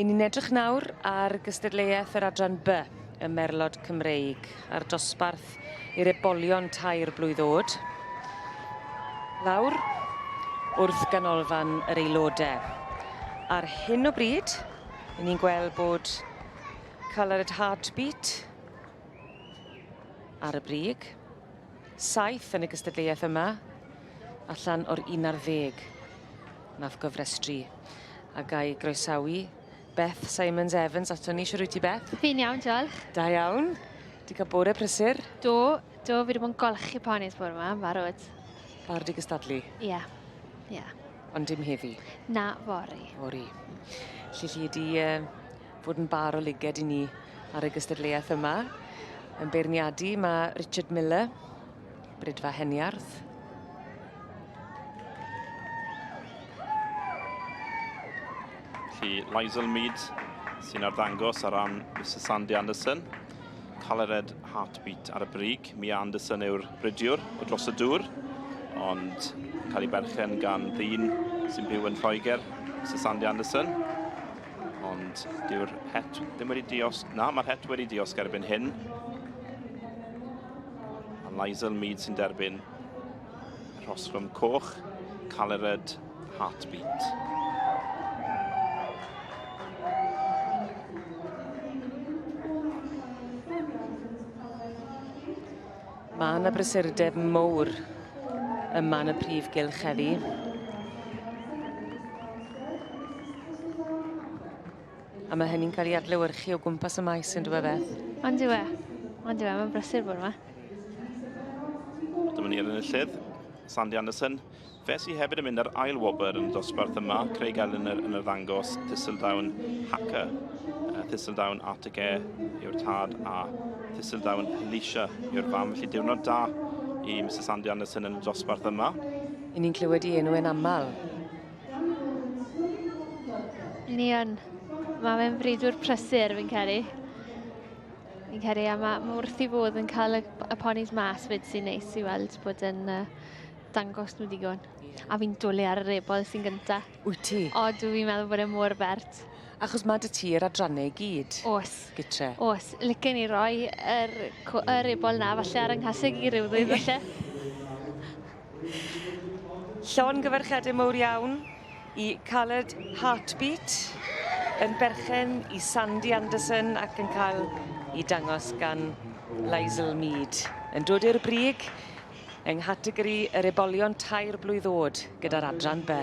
I ni'n edrych nawr ar gystadleuaeth yr adran B, y Merlod Cymreig, a'r dosbarth i'r Ebolion tair blwydd o'd. Lawr, wrth ganolfan yr aelodau. Ar hyn o bryd, ni'n gweld bod Coloured Heartbeat ar y brig. 7 yn y gystadleuaeth yma, allan o'r 11 nath gofrestru. A gai groesawu Beth Simons-Evans ato ni, siwr wyt ti Beth? Fi'n iawn, diolch. Da iawn. Di cael bore prysur? Do, fi wedi bod yn golchi ponis bore yma, barod. Bar di gystadlu? Ie. Ond dim heddi? Na, fori. Fori. Lly di fod yn bar o liged i ni ar y gystadleuaeth yma. Yn beirniadu mae Richard Miller, Brydfa Heniarth. Liesl Mead sy'n arddangos ar ran Mrs Sandy Anderson. Coloured Heartbeat ar y brig. Mia Anderson yw'r brydiwr o dros y dŵr, ond cael ei berchen gan ddyn sy'n byw yn Lloegr, Mrs Sandy Anderson. Ond dyw'r het ddim wedi diosg. Na, mae'r het wedi diosg erbyn hyn. A Liesl Mead sy'n derbyn rhosgrwm coch, Coloured Heartbeat. Mae yna brysurdeb mowr yma yn y prif gylch heddi. A mae hynny'n cael ei adlewyrchu o gwmpas y maes yn dweud beth. Ond yw e, mae'n brysur bod yma. Dyma ni ar enillydd, Sandy Anderson. Fe sy'n hefyd yn mynd ar ail wobr yn y dosbarth yma, Craig Allen yn y ddangos, Thistledown Hacker. Thistledown Artige yw'r tad a Thistledown Alicia yw'r fam. Felly diwrnod da i Mrs Sandy Anderson yn y dosbarth yma. I ni'n clywed i enw yn aml. Ni yn. Mae fe'n bridwr prysur fi'n credu. Fi'n credu a mae wrth i fod yn cael y ponis mas fyd sy'n neis i weld bod yn dangos nhw digon. A fi'n dwlu ar yr ebol sy'n gyntaf. Wyt ti? O, fi'n meddwl bod e'n mor bert. Achos mae dy ti'r adrannau i gyd. Oes. Gytre. Oes. Licen i roi yr ebol na, falle ar ynghaseg i ryw ddweud, falle. Llon gyfarchedau mowr iawn i Coloured Heartbeat yn berchen i Sandy Anderson ac yn cael i dangos gan Liesl Mead. Yn dod i'r brig yng nghategori yr Ebolion tair blwydd o'd gyda'r adran B.